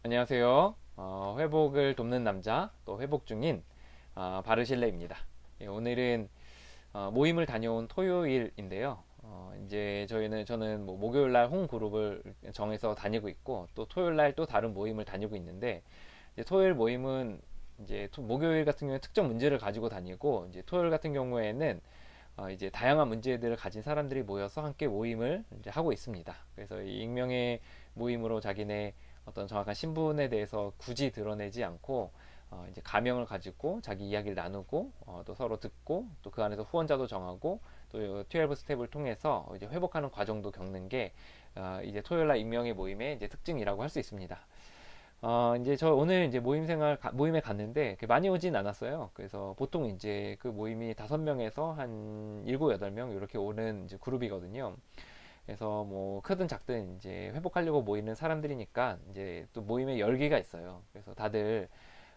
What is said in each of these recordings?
안녕하세요. 회복을 돕는 남자, 또 회복 중인 바르실레입니다. 예, 오늘은 모임을 다녀온 토요일인데요. 이제 저는 뭐 목요일 날 홈 그룹을 정해서 다니고 있고, 또 토요일 날 또 다른 모임을 다니고 있는데, 이제 토요일 모임은 이제 목요일 같은 경우에 특정 문제를 가지고 다니고, 이제 토요일 같은 경우에는 이제 다양한 문제들을 가진 사람들이 모여서 함께 모임을 이제 하고 있습니다. 그래서 이 익명의 모임으로 자기네 어떤 정확한 신분에 대해서 굳이 드러내지 않고 이제 가명을 가지고 자기 이야기를 나누고 또 서로 듣고 또 그 안에서 후원자도 정하고 또 12 스텝을 통해서 이제 회복하는 과정도 겪는 게 이제 토요일날 익명의 모임의 이제 특징이라고 할 수 있습니다. 이제 저 오늘 이제 모임에 갔는데 많이 오진 않았어요. 그래서 보통 이제 그 모임이 5명에서 한 7, 8명 이렇게 오는 이제 그룹이거든요. 그래서 뭐 크든 작든 이제 회복하려고 모이는 사람들이니까 이제 또 모임의 열기가 있어요. 그래서 다들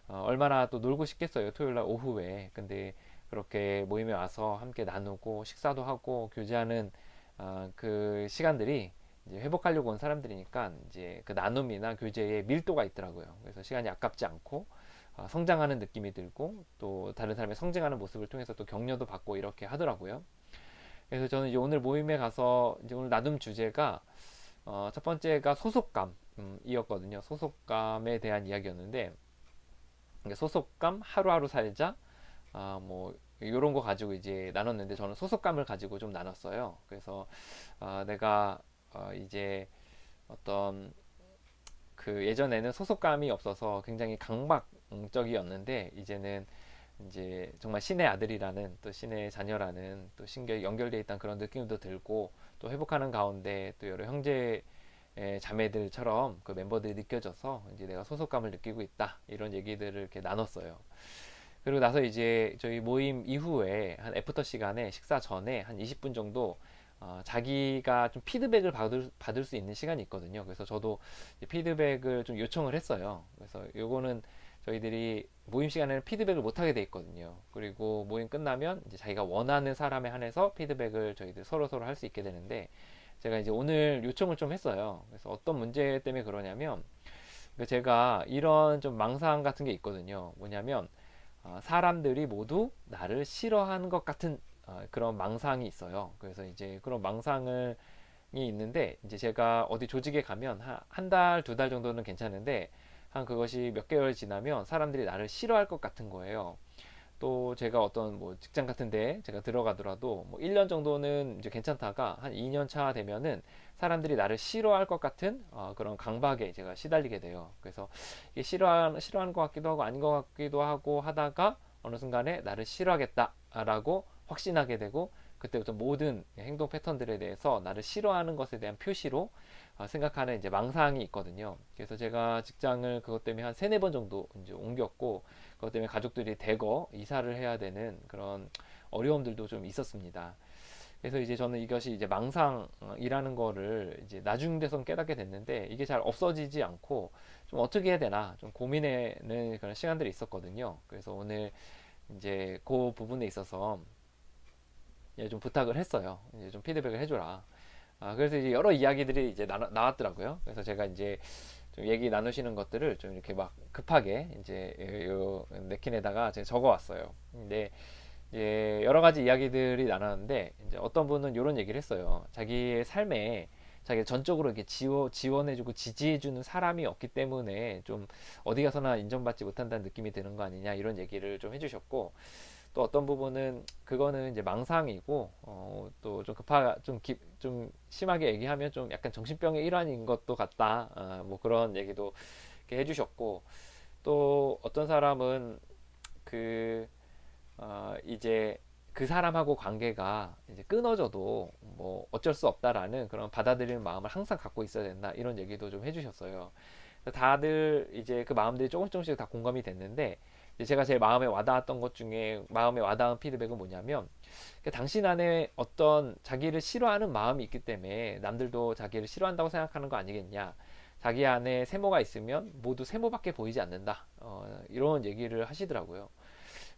얼마나 또 놀고 싶겠어요. 토요일 날 오후에. 근데 그렇게 모임에 와서 함께 나누고 식사도 하고 교제하는 그 시간들이 이제 회복하려고 온 사람들이니까 이제 그 나눔이나 교제에 밀도가 있더라고요. 그래서 시간이 아깝지 않고 성장하는 느낌이 들고 또 다른 사람의 성장하는 모습을 통해서 또 격려도 받고 이렇게 하더라고요. 그래서 저는 이제 오늘 모임에 가서 이제 오늘 나눔 주제가 첫 번째가 소속감이었거든요. 소속감에 대한 이야기였는데 소속감 하루하루 살자 뭐 이런 거 가지고 이제 나눴는데 저는 소속감을 가지고 좀 나눴어요. 그래서 내가 이제 어떤 그 예전에는 소속감이 없어서 굉장히 강박적이었는데 이제는 이제 정말 신의 아들이라는 또 신의 자녀라는 또 신경이 연결되어 있다는 그런 느낌도 들고 또 회복하는 가운데 또 여러 형제 자매들처럼 그 멤버들이 느껴져서 이제 내가 소속감을 느끼고 있다 이런 얘기들을 이렇게 나눴어요. 그리고 나서 이제 저희 모임 이후에 한 애프터 시간에 식사 전에 한 20분 정도 자기가 좀 피드백을 받을 수 있는 시간이 있거든요. 그래서 저도 피드백을 좀 요청을 했어요. 그래서 요거는 저희들이 모임 시간에는 피드백을 못 하게 돼 있거든요. 그리고 모임 끝나면 이제 자기가 원하는 사람에 한해서 피드백을 저희들 서로 할 수 있게 되는데 제가 이제 오늘 요청을 좀 했어요. 그래서 어떤 문제 때문에 그러냐면 제가 이런 좀 망상 같은 게 있거든요. 뭐냐면 사람들이 모두 나를 싫어하는 것 같은 그런 망상이 있어요. 그래서 이제 그런 망상이 있는데 이제 제가 어디 조직에 가면 한 달, 2달 정도는 괜찮은데 한 그것이 몇 개월 지나면 사람들이 나를 싫어할 것 같은 거예요. 또 제가 어떤 뭐 직장 같은데 제가 들어가더라도 뭐 1년 정도는 이제 괜찮다가 한 2년 차 되면은 사람들이 나를 싫어할 것 같은 그런 강박에 제가 시달리게 돼요. 그래서 이게 싫어하는 것 같기도 하고 아닌 것 같기도 하고 하다가 어느 순간에 나를 싫어하겠다라고 확신하게 되고 그때부터 모든 행동 패턴들에 대해서 나를 싫어하는 것에 대한 표시로 생각하는 이제 망상이 있거든요. 그래서 제가 직장을 그것 때문에 한 세네 번 정도 이제 옮겼고 그것 때문에 가족들이 대거 이사를 해야 되는 그런 어려움들도 좀 있었습니다. 그래서 이제 저는 이것이 이제 망상이라는 거를 이제 나중 돼서 깨닫게 됐는데 이게 잘 없어지지 않고 좀 어떻게 해야 되나 좀 고민하는 그런 시간들이 있었거든요. 그래서 오늘 이제 그 부분에 있어서 좀 부탁을 했어요. 이제 좀 피드백을 해줘라. 그래서 이제 여러 이야기들이 이제 나왔더라고요. 그래서 제가 이제 좀 얘기 나누시는 것들을 좀 이렇게 막 급하게 이제 요 냅킨에다가 제가 적어 왔어요. 근데 이제 여러 가지 이야기들이 나눴는데 이제 어떤 분은 이런 얘기를 했어요. 자기의 삶에 자기 전적으로 이렇게 지원해주고 지지해주는 사람이 없기 때문에 좀 어디 가서나 인정받지 못한다는 느낌이 드는 거 아니냐 이런 얘기를 좀 해주셨고 또 어떤 부분은 그거는 이제 망상이고 또 좀 좀 심하게 얘기하면 좀 약간 정신병의 일환인 것도 같다 뭐 그런 얘기도 이렇게 해주셨고 또 어떤 사람은 그 이제 그 사람하고 관계가 이제 끊어져도 뭐 어쩔 수 없다라는 그런 받아들이는 마음을 항상 갖고 있어야 된다 이런 얘기도 좀 해주셨어요. 다들 이제 그 마음들이 조금씩 다 공감이 됐는데 이제 제가 제일 마음에 와닿았던 것 중에 마음에 와닿은 피드백은 뭐냐면 당신 안에 어떤 자기를 싫어하는 마음이 있기 때문에 남들도 자기를 싫어한다고 생각하는 거 아니겠냐. 자기 안에 세모가 있으면 모두 세모밖에 보이지 않는다. 이런 얘기를 하시더라고요.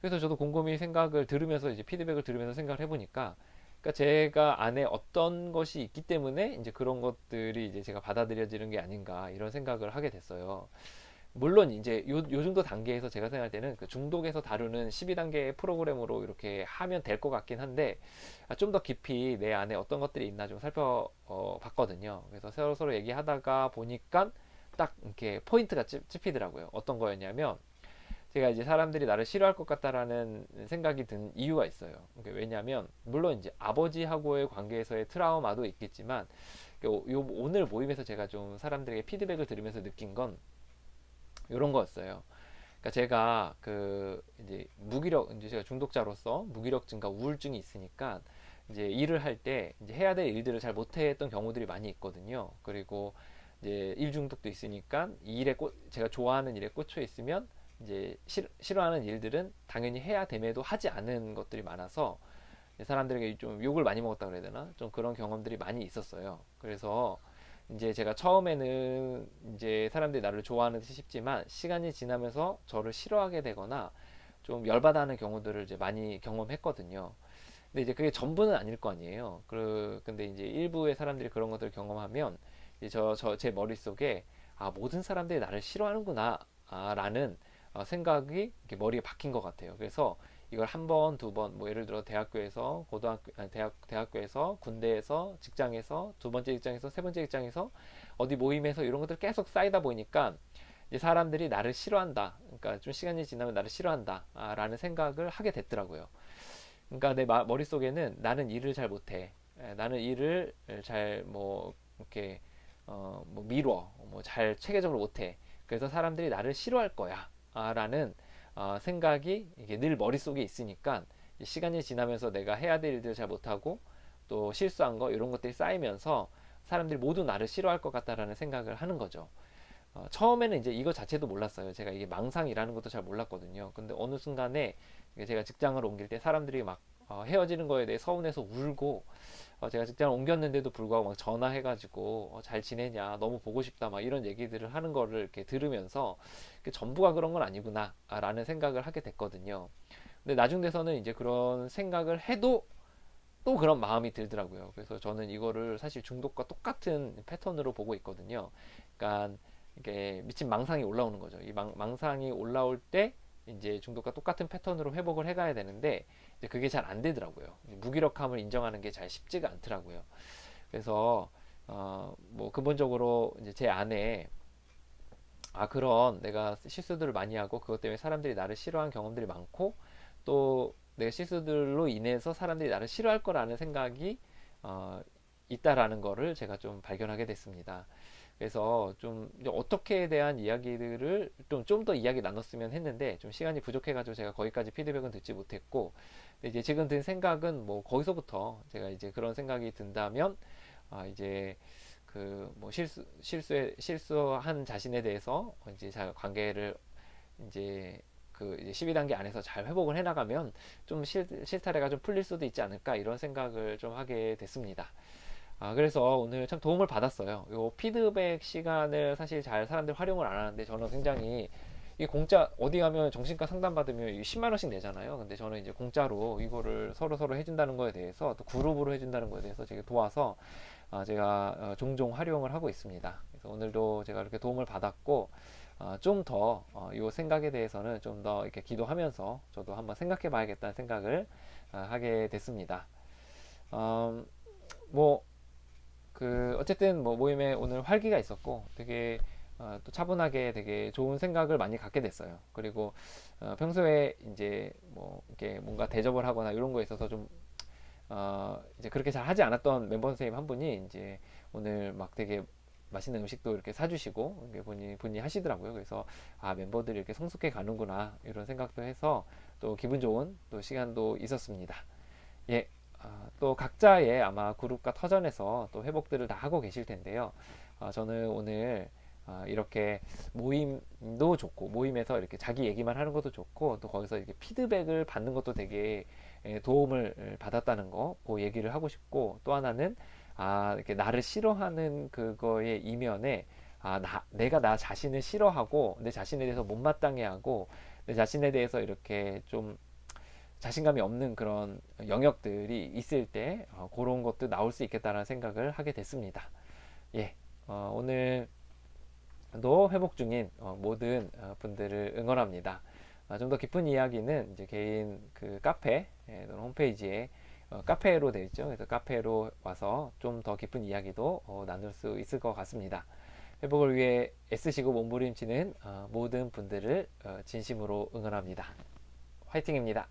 그래서 저도 곰곰이 생각을 들으면서 이제 피드백을 들으면서 생각을 해보니까 그러니까 제가 안에 어떤 것이 있기 때문에 이제 그런 것들이 이제 제가 받아들여지는 게 아닌가 이런 생각을 하게 됐어요. 물론 이제 요 정도 단계에서 제가 생각할 때는 그 중독에서 다루는 12단계 프로그램으로 이렇게 하면 될 것 같긴 한데, 좀 더 깊이 내 안에 어떤 것들이 있나 좀 살펴봤거든요. 그래서 서로 얘기하다가 보니까 딱 이렇게 포인트가 찝히더라고요. 어떤 거였냐면, 제가 이제 사람들이 나를 싫어할 것 같다라는 생각이 든 이유가 있어요. 그러니까 왜냐하면 물론 이제 아버지하고의 관계에서의 트라우마도 있겠지만, 오늘 모임에서 제가 좀 사람들에게 피드백을 들으면서 느낀 건 이런 거였어요. 그러니까 제가 그 이제 이제 제가 중독자로서 무기력증과 우울증이 있으니까 이제 일을 할 때 이제 해야 될 일들을 잘 못했던 경우들이 많이 있거든요. 그리고 이제 일 중독도 있으니까 제가 좋아하는 일에 꽂혀 있으면 이제 싫어하는 일들은 당연히 해야 됨에도 하지 않은 것들이 많아서 사람들에게 좀 욕을 많이 먹었다 그래야 되나? 좀 그런 경험들이 많이 있었어요. 그래서 이제 제가 처음에는 이제 사람들이 나를 좋아하는 듯이 싶지만 시간이 지나면서 저를 싫어하게 되거나 좀 열받아하는 경우들을 이제 많이 경험했거든요. 근데 이제 그게 전부는 아닐 거 아니에요. 근데 이제 일부의 사람들이 그런 것들을 경험하면 이제 제 머릿속에 모든 사람들이 나를 싫어하는구나 라는 생각이 이렇게 머리에 박힌 것 같아요. 그래서 이걸 한 번, 두 번, 뭐 예를 들어 대학교에서 대학교에서 군대에서 직장에서 두 번째 직장에서 세 번째 직장에서 어디 모임에서 이런 것들 계속 쌓이다 보니까 이제 사람들이 나를 싫어한다. 그러니까 좀 시간이 지나면 나를 싫어한다. 라는 생각을 하게 됐더라고요. 그러니까 내 머릿속에는 나는 일을 잘 못해. 나는 일을 잘 뭐 이렇게 뭐 미뤄. 뭐 잘 체계적으로 못해. 그래서 사람들이 나를 싫어할 거야. 라는 생각이 이게 늘 머릿속에 있으니까 시간이 지나면서 내가 해야 될 일들을 잘 못하고 또 실수한 거 이런 것들이 쌓이면서 사람들이 모두 나를 싫어할 것 같다라는 생각을 하는 거죠. 처음에는 이제 이거 자체도 몰랐어요. 제가 이게 망상이라는 것도 잘 몰랐거든요. 근데 어느 순간에 제가 직장을 옮길 때 사람들이 막 헤어지는 거에 대해 서운해서 울고, 제가 직장을 옮겼는데도 불구하고 막 전화해가지고 잘 지내냐, 너무 보고 싶다, 막 이런 얘기들을 하는 거를 이렇게 들으면서 전부가 그런 건 아니구나 라는 생각을 하게 됐거든요. 근데 나중 돼서는 이제 그런 생각을 해도 또 그런 마음이 들더라고요. 그래서 저는 이거를 사실 중독과 똑같은 패턴으로 보고 있거든요. 그러니까 이게 미친 망상이 올라오는 거죠. 이 망상이 올라올 때 이제 중독과 똑같은 패턴으로 회복을 해가야 되는데 이제 그게 잘 안 되더라고요. 무기력함을 인정하는 게 잘 쉽지가 않더라고요. 그래서 뭐 근본적으로 이제 제 안에 그런 내가 실수들을 많이 하고 그것 때문에 사람들이 나를 싫어한 경험들이 많고 또 내가 실수들로 인해서 사람들이 나를 싫어할 거라는 생각이 어, 있다라는 거를 제가 좀 발견하게 됐습니다. 그래서 좀 이제 어떻게에 대한 이야기들을 좀 더 이야기 나눴으면 했는데 좀 시간이 부족해가지고 제가 거기까지 피드백은 듣지 못했고, 근데 이제 지금 든 생각은 뭐 거기서부터 제가 이제 그런 생각이 든다면 이제 그 뭐 실수한 자신에 대해서 이제 잘 관계를 이제 그 이제 12단계 안에서 잘 회복을 해나가면 좀 실타래가 좀 풀릴 수도 있지 않을까 이런 생각을 좀 하게 됐습니다. 그래서 오늘 참 도움을 받았어요. 요 피드백 시간을 사실 잘 사람들 활용을 안 하는데 저는 굉장히 이 공짜 어디 가면 정신과 상담 받으면 10만 원씩 내잖아요. 근데 저는 이제 공짜로 이거를 서로 해준다는 거에 대해서 또 그룹으로 해준다는 거에 대해서 제가 도와서 제가 종종 활용을 하고 있습니다. 그래서 오늘도 제가 이렇게 도움을 받았고 좀 더 이 생각에 대해서는 좀 더 이렇게 기도하면서 저도 한번 생각해 봐야겠다는 생각을 하게 됐습니다. 뭐 그 어쨌든 뭐 모임에 오늘 활기가 있었고 되게 또 차분하게 되게 좋은 생각을 많이 갖게 됐어요. 그리고 평소에 이제 뭐 이렇게 뭔가 대접을 하거나 이런 거에 있어서 좀 이제 그렇게 잘 하지 않았던 멤버 선생님 한 분이 이제 오늘 막 되게 맛있는 음식도 이렇게 사주시고 이렇게 본인이 하시더라고요. 그래서 멤버들이 이렇게 성숙해 가는구나 이런 생각도 해서 또 기분 좋은 또 시간도 있었습니다. 예, 또 각자의 아마 그룹과 터전에서 또 회복들을 다 하고 계실 텐데요. 저는 오늘 이렇게 모임도 좋고 모임에서 이렇게 자기 얘기만 하는 것도 좋고 또 거기서 이렇게 피드백을 받는 것도 되게 도움을 받았다는 거, 그 얘기를 하고 싶고 또 하나는 이렇게 나를 싫어하는 그거의 이면에 내가 나 자신을 싫어하고 내 자신에 대해서 못마땅해하고 내 자신에 대해서 이렇게 좀 자신감이 없는 그런 영역들이 있을 때 그런 것도 나올 수 있겠다라는 생각을 하게 됐습니다. 예, 오늘도 회복 중인 모든 분들을 응원합니다. 좀 더 깊은 이야기는 이제 개인 그 카페 또는 홈페이지에 카페로 되어 있죠. 그래서 카페로 와서 좀 더 깊은 이야기도 나눌 수 있을 것 같습니다. 회복을 위해 애쓰시고 몸부림치는 모든 분들을 진심으로 응원합니다. 화이팅입니다.